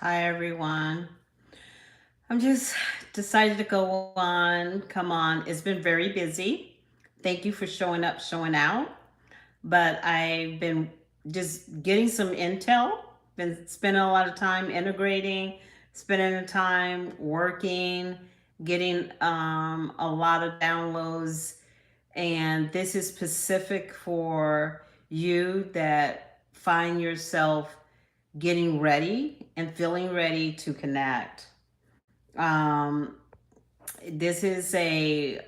Hi, everyone. I'm just decided to go on. Come on. It's been very busy. Thank you for showing up, showing out. But I've been just getting some intel, been spending a lot of time integrating, spending the time working, getting a lot of downloads. And this is specific for you that find yourself getting ready and feeling ready to connect. Um, this is a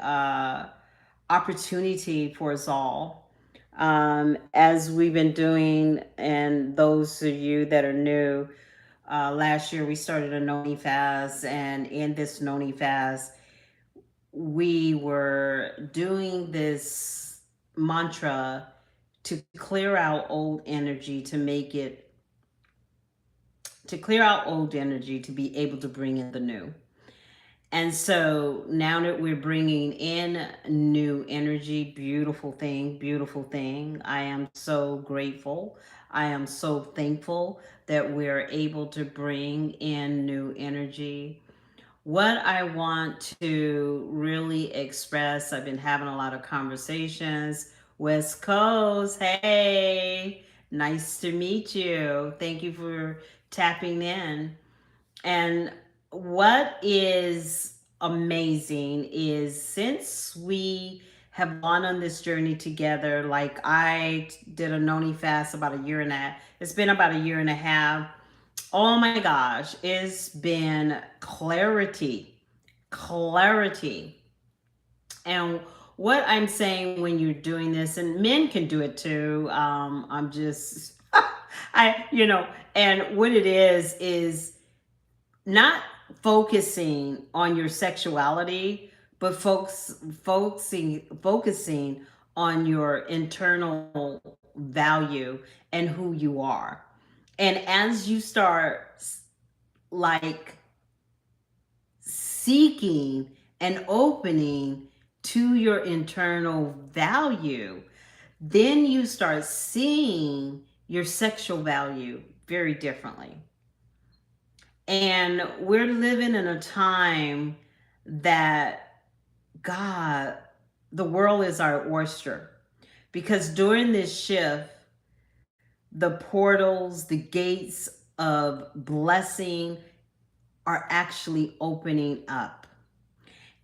opportunity for us all. As we've been doing, and those of you that are new, last year we started a Noni fast, and in this Noni fast, we were doing this mantra to clear out old energy, to clear out old energy to be able to bring in the new. And so now that we're bringing in new energy, beautiful thing, beautiful thing. I am so grateful. I am so thankful that we're able to bring in new energy. What I want to really express, I've been having a lot of conversations. West Coast, hey, nice to meet you. Thank you for tapping in. And what is amazing is since we have gone on this journey together, like I did a Noni fast about a year and a half. It's been about a year and a half. Oh my gosh, it's been clarity, clarity. And what I'm saying when you're doing this, and men can do it too. I'm just, and what it is not focusing on your sexuality, but focusing on your internal value and who you are. And as you start like seeking and opening to your internal value, then you start seeing your sexual value very differently. And we're living in a time that, God, the world is our oyster. Because during this shift, the portals, the gates of blessing are actually opening up.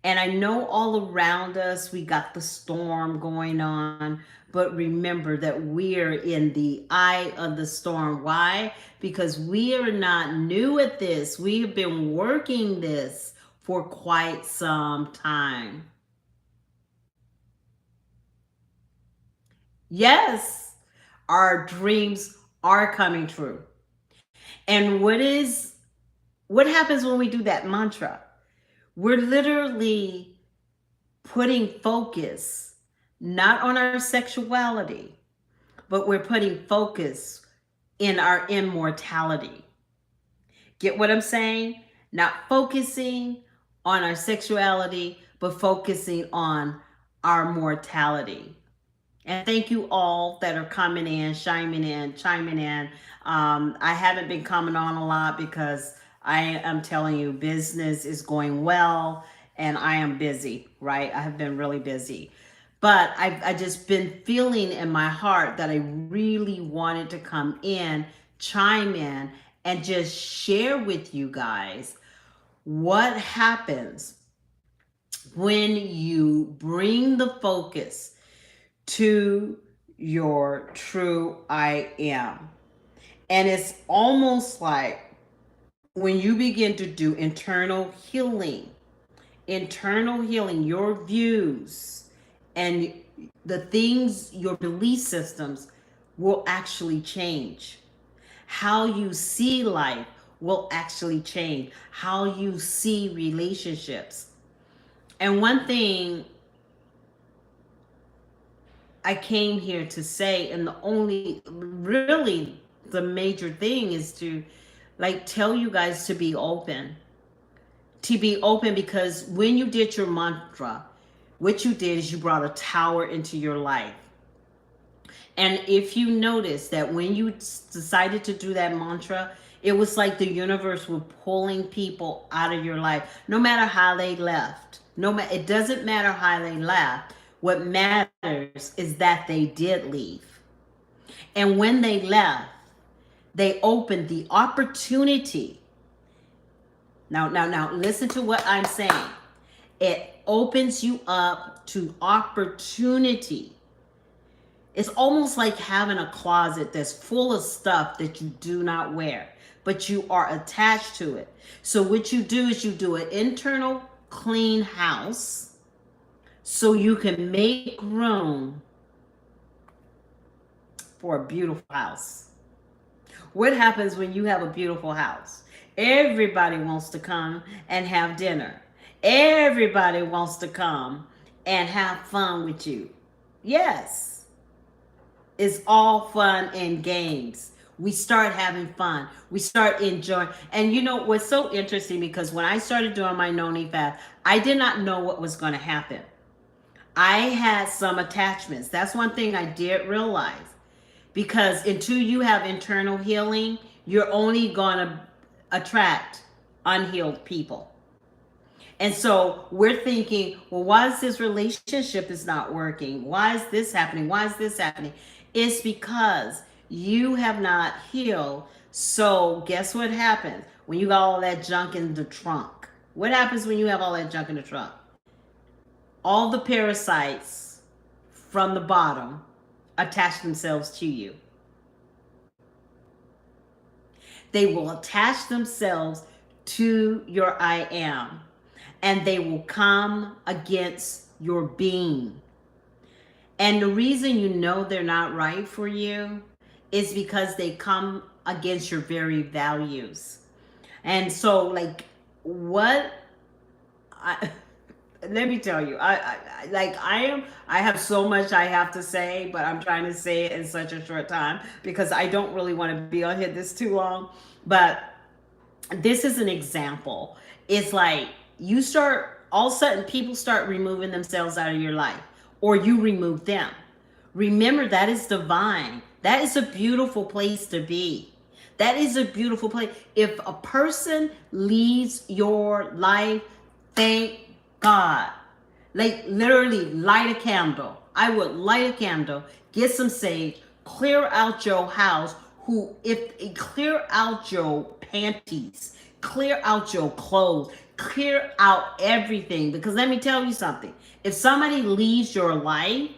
And I know all around us we got the storm going on, but remember that we're in the eye of the storm. Why? Because we are not new at this. We've been working this for quite some time. Yes, our dreams are coming true. And what happens when we do that mantra? We're literally putting focus not on our sexuality, but we're putting focus in our immortality. Get what I'm saying? Not focusing on our sexuality, but focusing on our mortality. And thank you all that are coming in, chiming in. I haven't been coming on a lot because I am telling you, business is going well and I am busy, right? I have been really busy. But I just been feeling in my heart that I really wanted to come in, chime in, and just share with you guys what happens when you bring the focus to your true I am. And it's almost like when you begin to do internal healing, your views and the things, your belief systems will actually change. How you see life will actually change. How you see relationships. And one thing I came here to say, and the only really the major thing is to like tell you guys to be open. To be open because when you did your mantra, what you did is you brought a tower into your life. And if you notice that when you decided to do that mantra, It was like the universe was pulling people out of your life, no matter how they left. No matter, it doesn't matter how they left. What matters is that they did leave. And when they left, they opened the opportunity. Now, listen to what I'm saying. It opens you up to opportunity. It's almost like having a closet that's full of stuff that you do not wear, but you are attached to it. So what you do is you do an internal clean house so you can make room for a beautiful house. What happens when you have a beautiful house? Everybody wants to come and have dinner. Everybody wants to come and have fun with you. Yes, it's all fun and games. We start having fun. We start enjoying. And you know what's so interesting, because when I started doing my noni fast, I did not know what was going to happen. I had some attachments. That's one thing I did realize. Because until you have internal healing, you're only going to attract unhealed people. And so we're thinking, well, why is this relationship is not working? Why is this happening? Why is this happening? It's because you have not healed. So guess what happens when you got all that junk in the trunk? What happens when you have all that junk in the trunk? All the parasites from the bottom attach themselves to you. They will attach themselves to your I am, and they will come against your being. And the reason you know they're not right for you is because they come against your very values. And so, like, what I let me tell you, I have so much I have to say, but I'm trying to say it in such a short time because I don't really want to be on here this too long. But this is an example. It's like you start, all of a sudden people start removing themselves out of your life, or you remove them. Remember, that is divine. That is a beautiful place to be. That is a beautiful place. If a person leaves your life, thank God. Like, literally light a candle. I would light a candle, get some sage, clear out your house, clear out your panties, clear out your clothes, clear out everything. Because let me tell you something. If somebody leaves your life,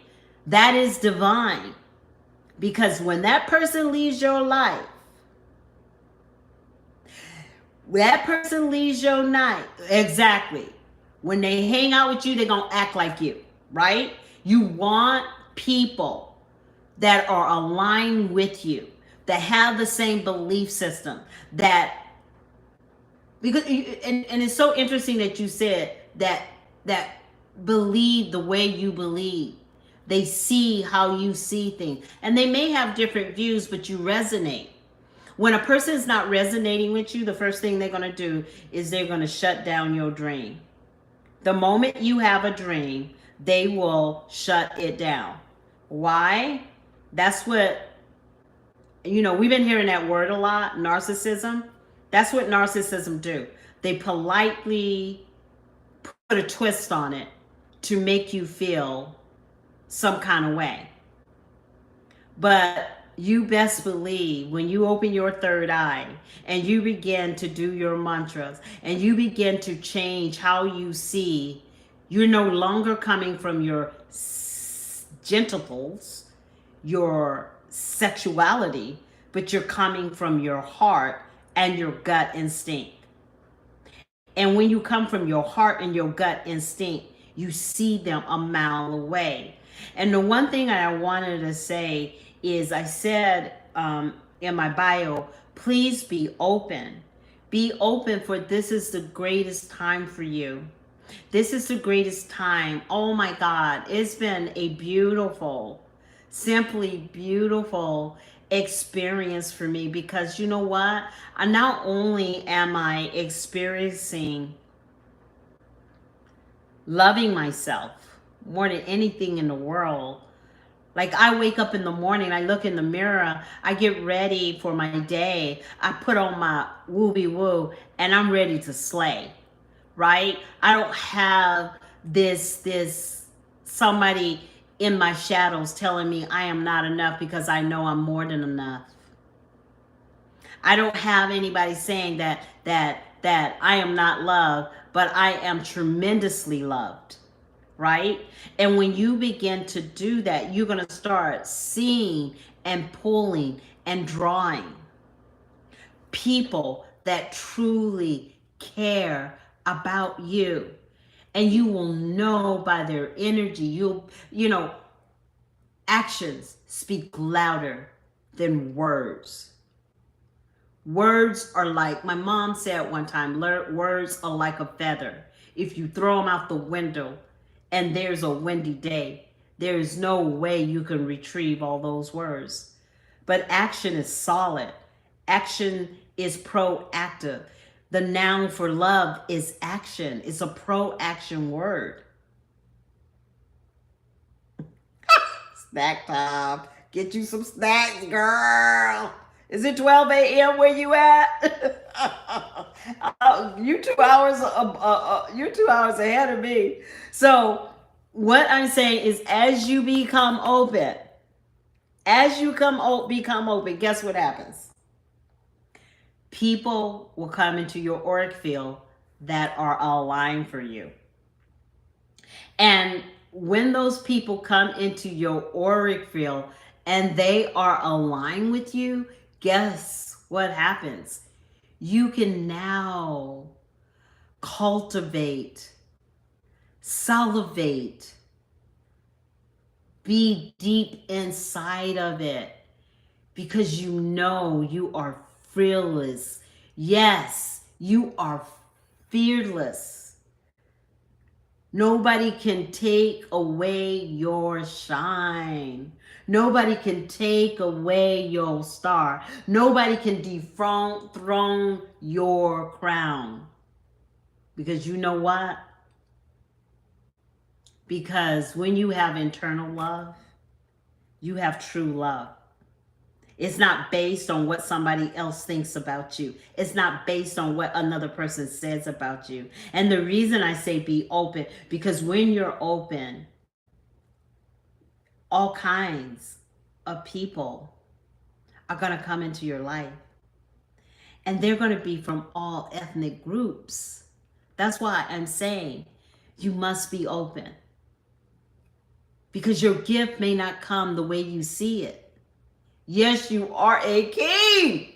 that is divine. Because when that person leaves your life, exactly. When they hang out with you, they're going to act like you, right? You want people that are aligned with you, that have the same belief system, because and it's so interesting that you said that believe the way you believe. They see how you see things. And they may have different views, but you resonate. When a person is not resonating with you, the first thing they're going to do is they're going to shut down your dream. The moment you have a dream, they will shut it down. Why? That's what, we've been hearing that word a lot, narcissism. That's what narcissism do. They politely put a twist on it to make you feel some kind of way. But you best believe when you open your third eye and you begin to do your mantras and you begin to change how you see, you're no longer coming from your genitals, your sexuality, but you're coming from your heart and your gut instinct. And when you come from your heart and your gut instinct, you see them a mile away. And the one thing I wanted to say is, I said in my bio, please be open. Be open, for this is the greatest time for you. This is the greatest time. Oh my God, it's been a beautiful, simply beautiful experience for me, because you know what? Not only am I experiencing loving myself more than anything in the world, Like I wake up in the morning, I look in the mirror, I get ready for my day, I put on my wooby woo, and I'm ready to slay, right? I don't have this somebody in my shadows telling me I am not enough because I know I'm more than enough. I don't have anybody saying that I am not loved, but I am tremendously loved, right? And when you begin to do that, you're going to start seeing and pulling and drawing people that truly care about you. And you will know by their energy. You know, actions speak louder than words. Words are like, my mom said one time, words are like a feather. If you throw them out the window and there's a windy day, there is no way you can retrieve all those words. But action is solid. Action is proactive. The noun for love is action. It's a pro-action word. Snack time. Get you some snacks, girl. Is it 12 a.m. where you at? You're 2 hours ahead of me. So what I'm saying is, as you become open, become open, guess what happens? People will come into your auric field that are aligned for you. And when those people come into your auric field and they are aligned with you, guess what happens? You can now cultivate, salivate, be deep inside of it, because you know you are fearless. Yes, you are fearless. Nobody can take away your shine. Nobody can take away your star. Nobody can dethrone your crown. Because you know what? Because when you have internal love, you have true love. It's not based on what somebody else thinks about you. It's not based on what another person says about you. And the reason I say be open, because when you're open, all kinds of people are going to come into your life. And they're going to be from all ethnic groups. That's why I'm saying you must be open. Because your gift may not come the way you see it. Yes, you are a king.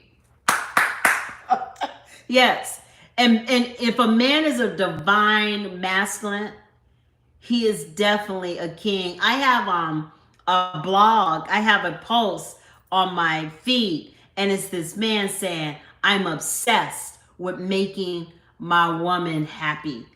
Yes. And if a man is a divine masculine, he is definitely a king. I have a blog, I have a post on my feed, and it's this man saying, I'm obsessed with making my woman happy.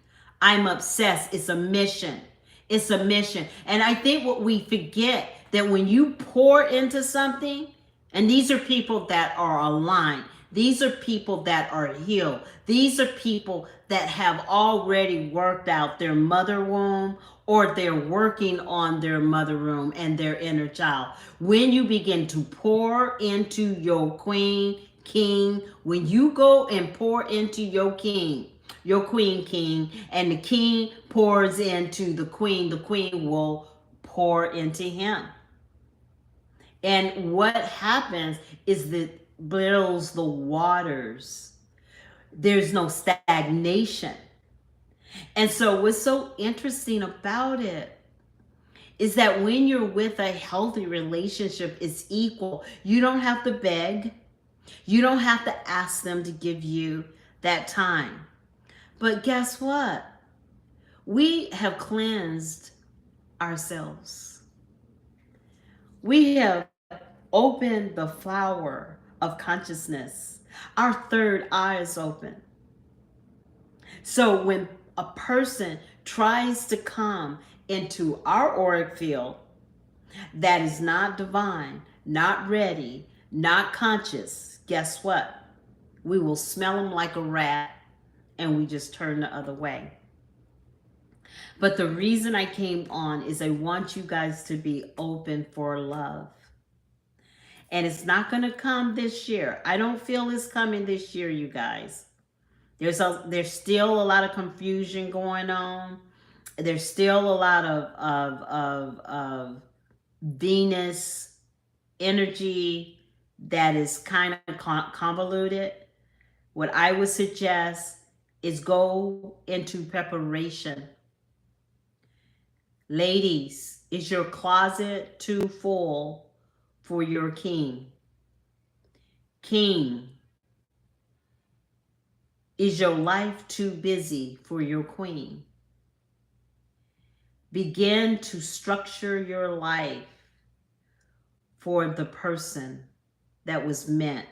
I'm obsessed. It's a mission. It's a mission. And I think what we forget, that when you pour into something, and these are people that are aligned, these are people that are healed, these are people that have already worked out their mother womb, or they're working on their mother womb and their inner child. When you begin to pour into your queen, king, when you go and pour into your king, your queen, king, and the king pours into the queen will pour into him. And what happens is that builds the waters. There's no stagnation. And so what's so interesting about it is that when you're with a healthy relationship, it's equal. You don't have to beg. You don't have to ask them to give you that time. But guess what? We have cleansed ourselves. We have opened the flower of consciousness. Our third eye is open. So when a person tries to come into our auric field that is not divine, not ready, not conscious, guess what? We will smell them like a rat and we just turn the other way. But the reason I came on is I want you guys to be open for love. And it's not going to come this year. I don't feel it's coming this year, you guys. There's still a lot of confusion going on. There's still a lot of Venus energy that is kind of convoluted. What I would suggest is go into preparation. Ladies, is your closet too full for your king? King, is your life too busy for your queen? Begin to structure your life for the person that was meant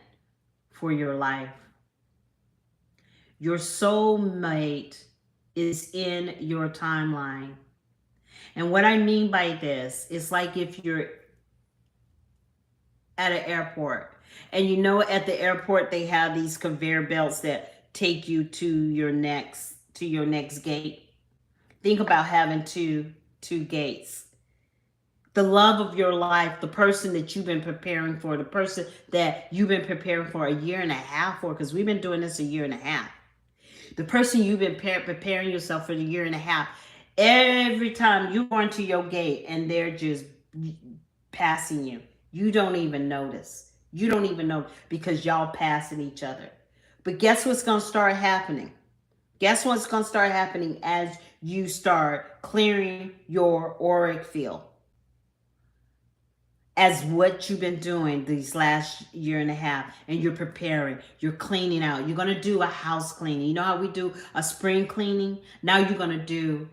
for your life. Your soulmate is in your timeline. And what I mean by this is like if you're at an airport and you know at the airport they have these conveyor belts that take you to your next gate. Think about having two gates. The love of your life, the person that you've been preparing for, the person that you've been preparing for a year and a half for, because we've been doing this a year and a half. The person you've been preparing yourself for the year and a half, every time you go into your gate and they're just passing you, you don't even notice. You don't even know because y'all passing each other. But guess what's going to start happening? Guess what's going to start happening as you start clearing your auric field? As what you've been doing these last year and a half, and you're preparing, you're cleaning out. You're going to do a house cleaning. You know how we do a spring cleaning? Now you're going to do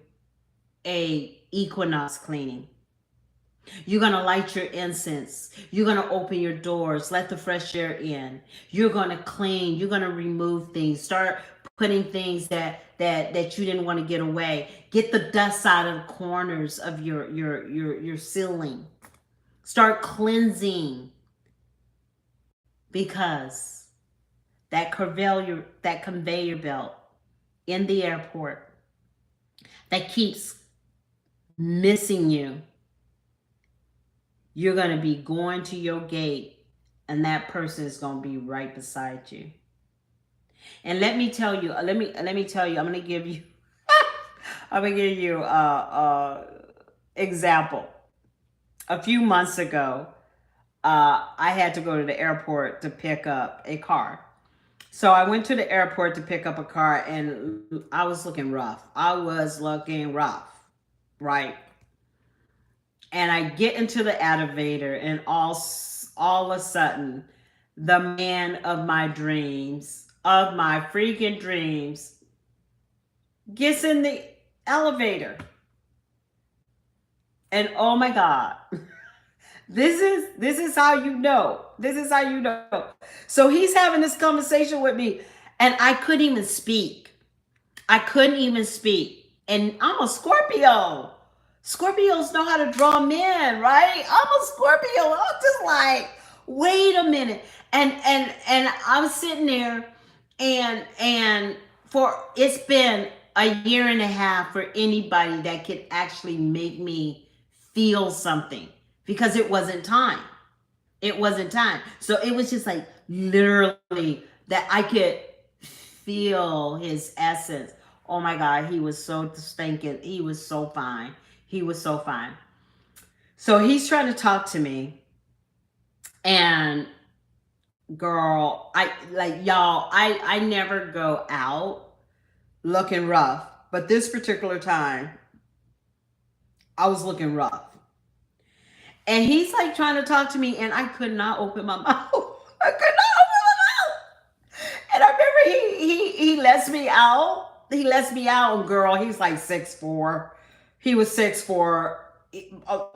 a equinox cleaning. You're going to light your incense. You're going to open your doors, let the fresh air in. You're going to clean. You're going to remove things. Start putting things that you didn't want to get away. Get the dust out of the corners of your ceiling. Start cleansing, because that conveyor belt in the airport that keeps missing you, you're going to be going to your gate and that person is going to be right beside you. And let me tell you, I'm going to give you example. A few months ago, I had to go to the airport to pick up a car. So I went to the airport to pick up a car and I was looking rough. Right? And I get into the elevator and all of a sudden, the man of my dreams, of my freaking dreams, gets in the elevator. And oh my God, this is how you know. This is how you know. So he's having this conversation with me and I couldn't even speak. And I'm a Scorpio. Scorpios know how to draw men, right? I'm a Scorpio. I'm just like, wait a minute. And I was sitting there and for it's been a year and a half for anybody that could actually make me feel something, because it wasn't time. So it was just like literally that I could feel his essence. Oh my God, he was so stinking. He was so fine. So he's trying to talk to me, and girl, I never go out looking rough, but this particular time I was looking rough. And he's like trying to talk to me and I could not open my mouth. And I remember he lets me out. And girl, he's like 6'4". He was 6'4",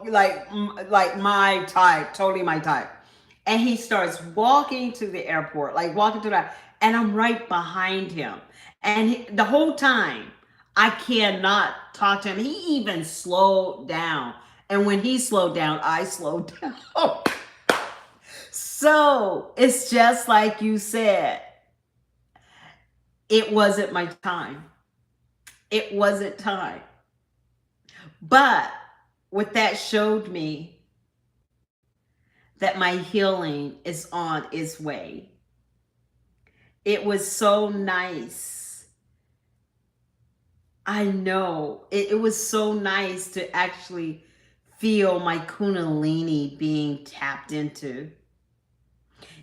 like my type, totally my type. And he starts walking to the airport, and I'm right behind him. And the whole time, I cannot talk to him. He even slowed down. And when he slowed down, I slowed down. So it's just like you said. It wasn't my time. It wasn't time. But what that showed me that my healing is on its way. It was so nice. I know. It was so nice to actually feel my Kundalini being tapped into.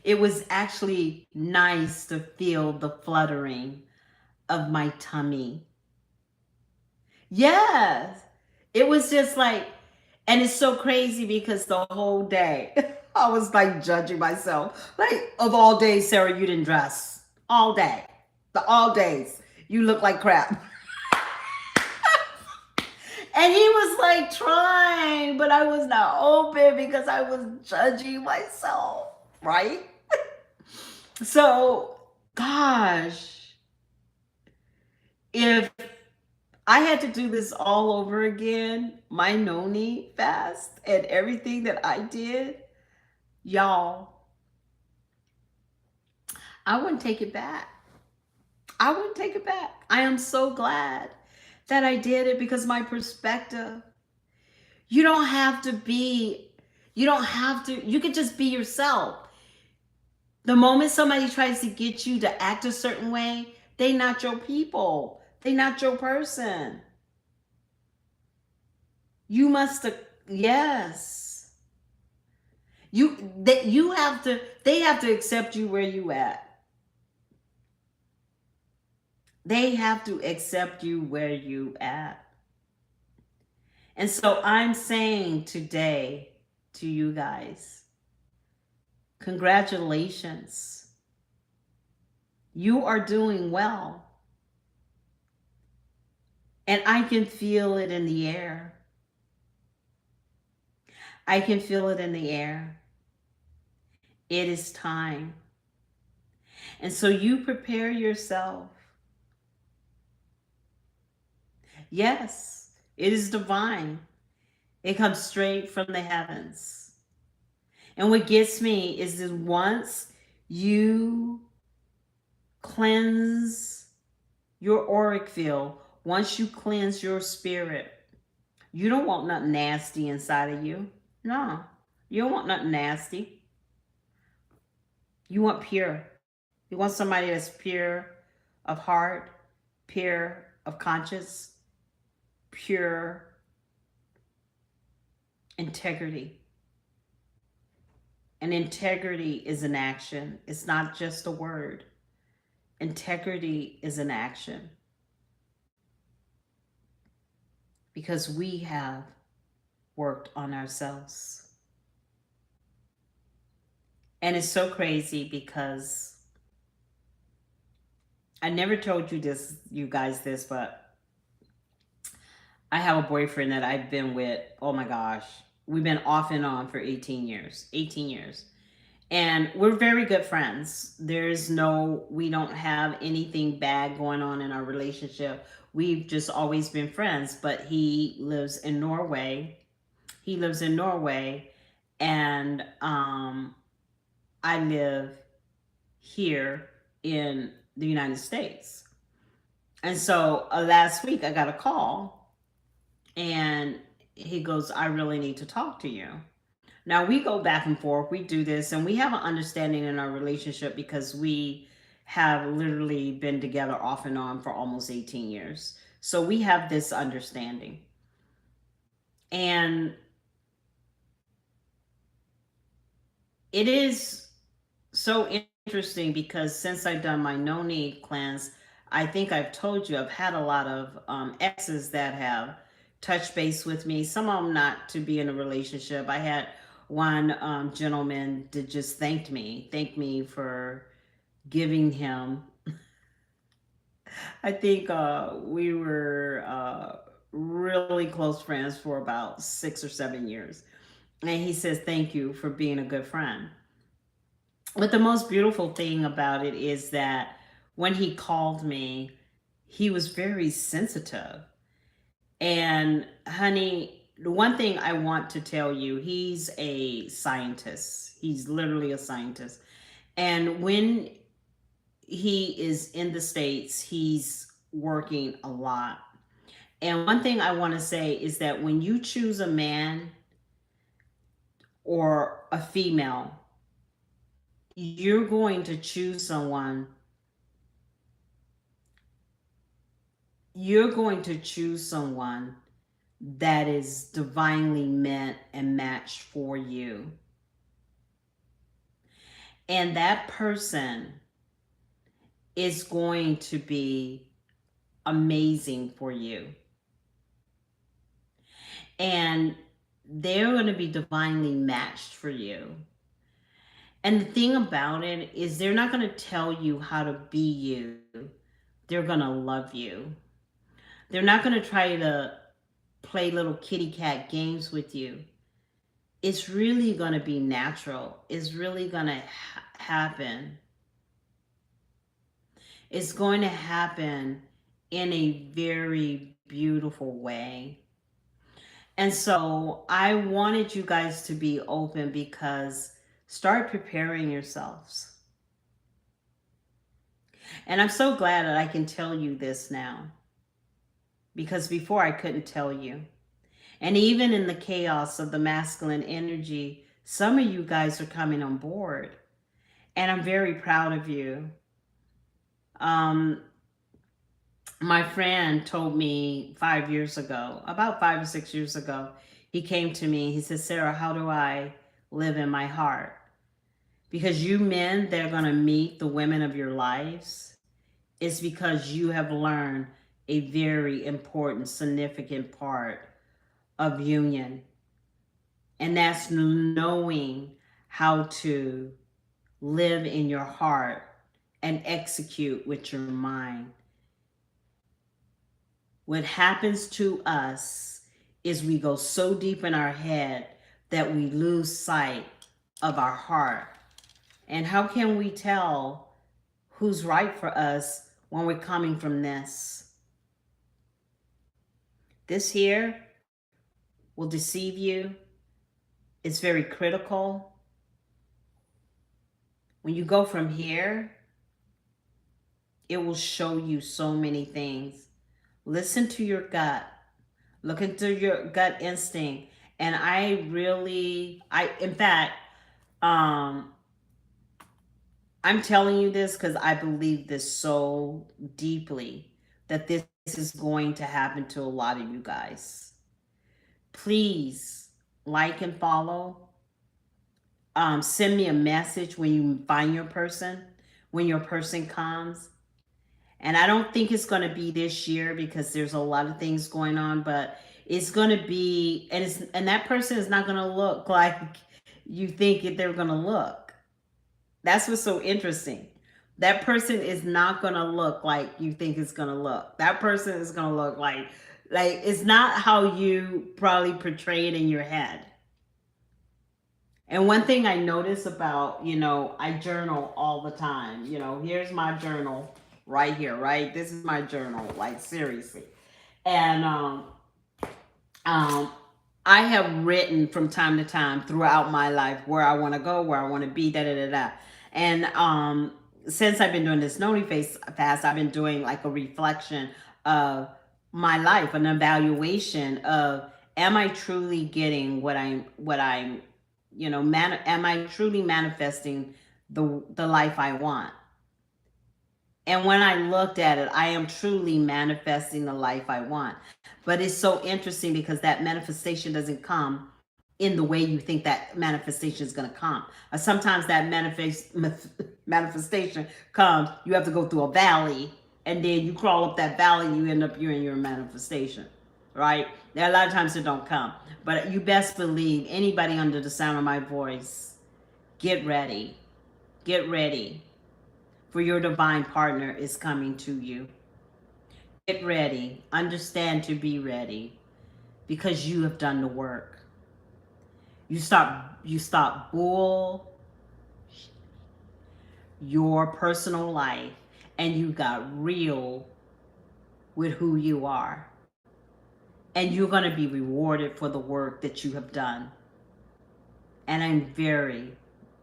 It was actually nice to feel the fluttering of my tummy. Yes. It was just like, and it's so crazy because the whole day I was like judging myself. Like, of all days, Sarah, you didn't dress. All day. The all days. You look like crap. And he was like trying, but I was not open because I was judging myself, right? So, gosh, if I had to do this all over again, my noni fast and everything that I did, y'all, I wouldn't take it back. I wouldn't take it back. I am so glad that I did it because my perspective, you don't have to be, you don't have to, you could just be yourself. The moment somebody tries to get you to act a certain way, they not your people. They not your person. You must, yes. You have to, they have to accept you where you at. They have to accept you where you at. And so I'm saying today to you guys, congratulations. You are doing well. And I can feel it in the air. I can feel it in the air. It is time. And so you prepare yourself. Yes, it is divine. It comes straight from the heavens. And what gets me is that once you cleanse your auric field, once you cleanse your spirit, you don't want nothing nasty inside of you. No, you don't want nothing nasty. You want pure. You want somebody that's pure of heart, pure of conscience, pure integrity. And integrity is an action. It's not just a word. Integrity is an action. Because we have worked on ourselves. And it's so crazy because I never told you this, you guys, this, but I have a boyfriend that I've been with, oh my gosh, we've been off and on for 18 years. 18 years. And we're very good friends. We don't have anything bad going on in our relationship. We've just always been friends, but he lives in Norway. He lives in Norway, and I live here in the United States. And so last week I got a call, and he goes, I really need to talk to you. Now we go back and forth, we do this, and we have an understanding in our relationship because we have literally been together off and on for almost 18 years. So we have this understanding. And it is so interesting because since I've done my no need cleanse, I think I've told you I've had a lot of exes that have touched base with me. Some of them not to be in a relationship. I had one gentleman that just thanked me for giving him. I think we were really close friends for about 6 or 7 years. And he says, thank you for being a good friend. But the most beautiful thing about it is that when he called me, he was very sensitive. And honey, the one thing I want to tell you, he's a scientist. He's literally a scientist. And when he is in the States, he's working a lot. And one thing I want to say is that when you choose a man or a female, you're going to choose someone, you're going to choose someone that is divinely meant and matched for you. And that person is going to be amazing for you. And they're going to be divinely matched for you. And the thing about it is, they're not going to tell you how to be you. They're going to love you. They're not going to try to play little kitty cat games with you. It's really going to be natural. It's really going to happen. It's going to happen in a very beautiful way. And so I wanted you guys to be open, because start preparing yourselves. And I'm so glad that I can tell you this now, because before I couldn't tell you. And even in the chaos of the masculine energy, some of you guys are coming on board. And I'm very proud of you. Um, my friend told me 5 years ago, about 5 or 6 years ago, he came to me. He said, Sarah, how do I live in my heart? Because you men that are going to meet the women of your lives, it's because you have learned a very important, significant part of union. And that's knowing how to live in your heart and execute with your mind. What happens to us is we go so deep in our head that we lose sight of our heart. And how can we tell who's right for us when we're coming from this? This here will deceive you. It's very critical. When you go from here, it will show you so many things. Listen to your gut. Look into your gut instinct. And in fact, um, I'm telling you this because I believe this so deeply, that this is going to happen to a lot of you guys. Please like and follow. Send me a message when you find your person, when your person comes. And I don't think it's going to be this year, because there's a lot of things going on, but it's going to be, and that person is not going to look like you think they're going to look. That's what's so interesting. That person is not going to look like you think it's going to look. That person is going to look like it's not how you probably portray it in your head. And one thing I notice about, I journal all the time. Here's my journal right here, right? This is my journal, like seriously. And I have written from time to time throughout my life where I want to go, where I want to be, da da da da. And since I've been doing this Noni Face fast, I've been doing like a reflection of my life, an evaluation of, am I truly getting am I truly manifesting the life I want? And when I looked at it, I am truly manifesting the life I want. But it's so interesting, because that manifestation doesn't come in the way you think that manifestation is going to come. Sometimes that manifestation comes, you have to go through a valley, and then you crawl up that valley, you're in your manifestation, right? There are a lot of times it don't come. But you best believe, anybody under the sound of my voice, get ready. Get ready. For your divine partner is coming to you. Get ready. Understand to be ready, because you have done the work. You stop bull your personal life, and you got real with who you are. And you're going to be rewarded for the work that you have done. And I'm very,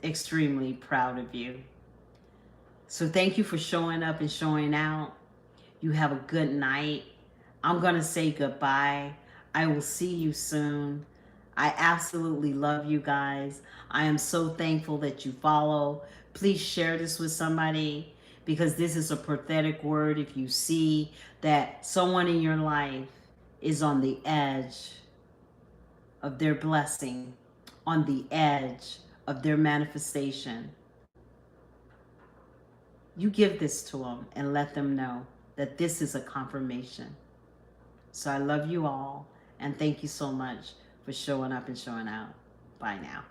extremely proud of you. So thank you for showing up and showing out. You have a good night. I'm going to say goodbye. I will see you soon. I absolutely love you guys. I am so thankful that you follow. Please share this with somebody because this is a prophetic word. If you see that someone in your life is on the edge of their blessing, on the edge of their manifestation, you give this to them and let them know that this is a confirmation. So I love you all and thank you so much for showing up and showing out. Bye now.